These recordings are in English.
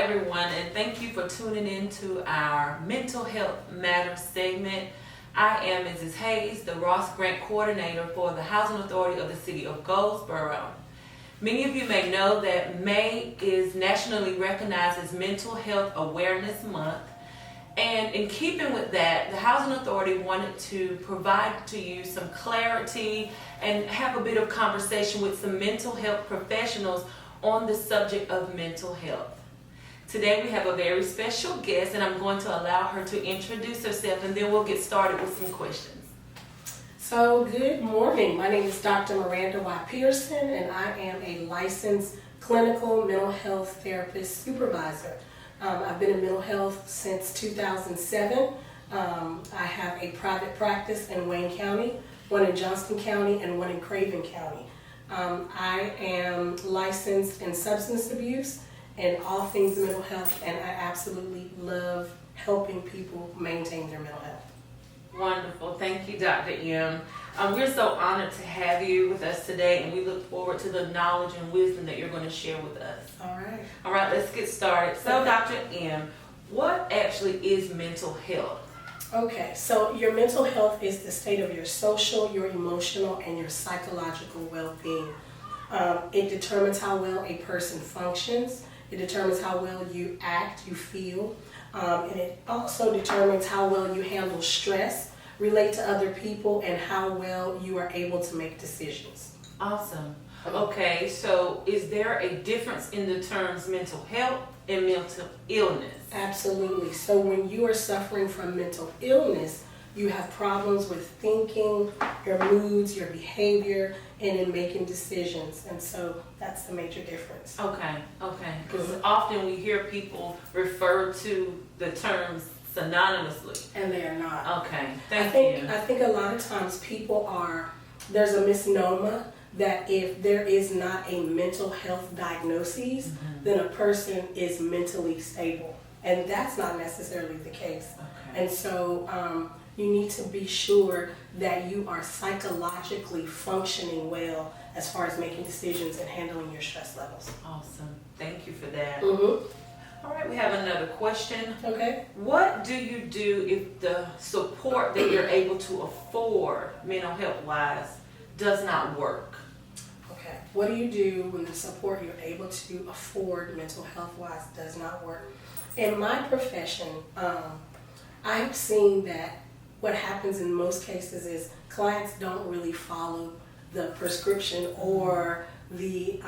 everyone, and thank you for tuning in to our Mental Health Matters segment. I am Mrs. Hayes, the Ross Grant Coordinator for the Housing Authority of the City of Goldsboro. Many of you may know that May is nationally recognized as Mental Health Awareness Month. And in keeping with that, the Housing Authority wanted to provide to you some clarity and have a bit of conversation with some mental health professionals on the subject of mental health. Today we have a very special guest, and I'm going to allow her to introduce herself, and then we'll get started with some questions. So, good morning. My name is Dr. Miranda Pearson, and I am a licensed clinical mental health therapist supervisor. I've been in mental health since 2007. I have a private practice in Wayne County, one in Johnston County, and one in Craven County. I am licensed in substance abuse and all things mental health, and I absolutely love helping people maintain their mental health. Wonderful. Thank you, Dr. M. We're so honored to have you with us today, and we look forward to the knowledge and wisdom that you're going to share with us. All right, let's get started. So, Dr. M, what actually is mental health? Okay, so your mental health is the state of your social, your emotional, and your psychological well-being. It determines how well a person functions. It determines how well you act, you feel, and it also determines how well you handle stress, relate to other people, and how well you are able to make decisions. Awesome. Okay, so is there a difference in the terms mental health and mental illness? Absolutely. So when you are suffering from mental illness, you have problems with thinking, your moods, your behavior, and in making decisions. And so that's the major difference. Okay. Because often we hear people refer to the terms synonymously. And they are not. Okay, I think a lot of times there's a misnomer that if there is not a mental health diagnosis, then a person is mentally stable. And that's not necessarily the case. Okay. And so you need to be sure that you are psychologically functioning well as far as making decisions and handling your stress levels. Awesome. Thank you for that. Mm-hmm. All right, we have another question. Okay. What do you do if the support that you're able to afford mental health wise does not work? Okay. What do you do when the support you're able to afford mental health wise does not work? In my profession, I've seen that what happens in most cases is clients don't really follow the prescription or the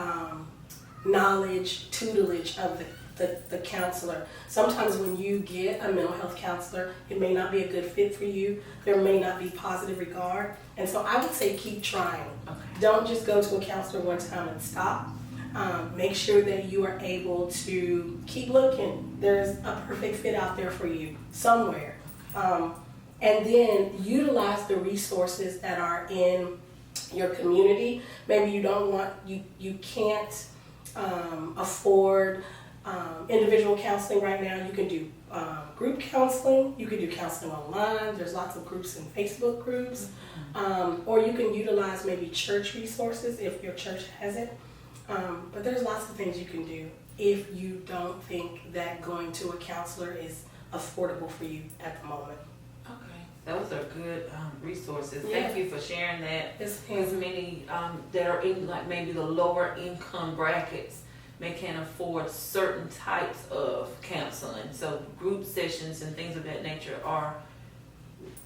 tutelage of the counselor. Sometimes when you get a mental health counselor, it may not be a good fit for you. There may not be positive regard. And so I would say keep trying. Okay. Don't just go to a counselor one time and stop. Make sure that you are able to keep looking. There's a perfect fit out there for you somewhere. And then utilize the resources that are in your community. Maybe you can't afford individual counseling right now. You can do group counseling. You can do counseling online. There's lots of groups and Facebook groups. Or you can utilize maybe church resources if your church has it. But there's lots of things you can do if you don't think that going to a counselor is affordable for you at the moment. Okay, those are good resources. Yeah. Thank you for sharing that. Yes, As many that are in like maybe the lower income brackets can't afford certain types of counseling. So group sessions and things of that nature are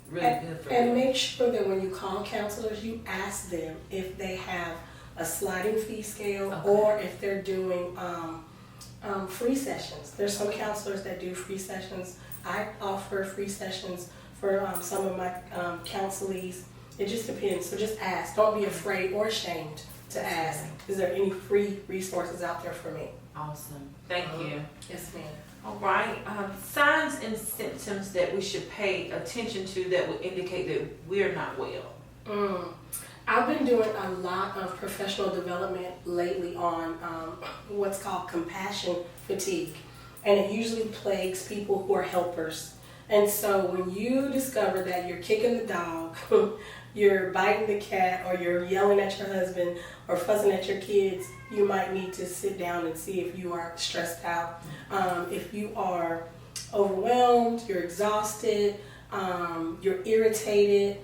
really good for And you. make sure that when you call counselors, you ask them if they have a sliding fee scale, Okay. or if they're doing free sessions. There's some counselors that do free sessions. I offer free sessions for some of my counselees. It just depends. So just ask. Don't be afraid or ashamed to ask. Is there any free resources out there for me? Awesome. Thank you. Yes, ma'am. All right. Signs and symptoms that we should pay attention to that would indicate that we're not well. I've been doing a lot of professional development lately on what's called compassion fatigue. And it usually plagues people who are helpers. And so when you discover that you're kicking the dog, you're biting the cat or you're yelling at your husband or fussing at your kids, you might need to sit down and see if you are stressed out. If you are overwhelmed, you're exhausted, you're irritated,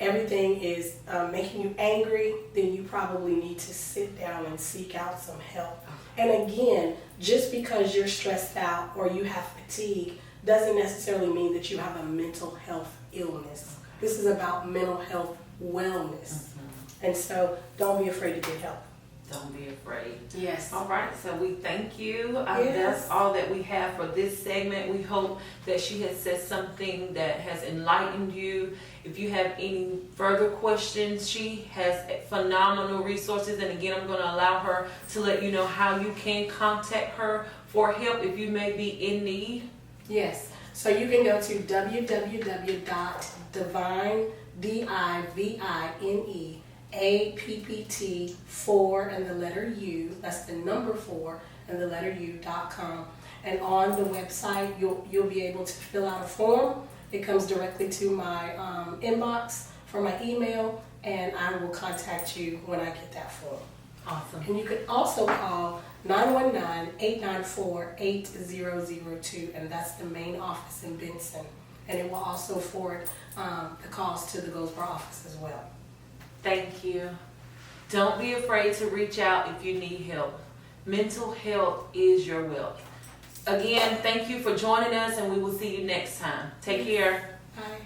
everything is making you angry, then you probably need to sit down and seek out some help. And again, just because you're stressed out or you have fatigue doesn't necessarily mean that you have a mental health illness. This is about mental health wellness. And so don't be afraid to get help. Don't be afraid. Yes. All right, so we thank you. Yes. That's all that we have for this segment. We hope that she has said something that has enlightened you. If you have any further questions, she has phenomenal resources. And again, I'm going to allow her to let you know how you can contact her for help if you may be in need. Yes. So you can go to www.divine, DIVINE, APPT 4 and the letter U, that's the number 4 and the letter U.com. And on the website, you'll be able to fill out a form. It comes directly to my inbox for my email, and I will contact you when I get that form. Awesome. And you can also call 919-894-8002, and that's the main office in Benson. And it will also forward the calls to the Goldsboro office as well. Thank you. Don't be afraid to reach out if you need help. Mental health is your wealth. Again, thank you for joining us, and we will see you next time. Take care. Bye.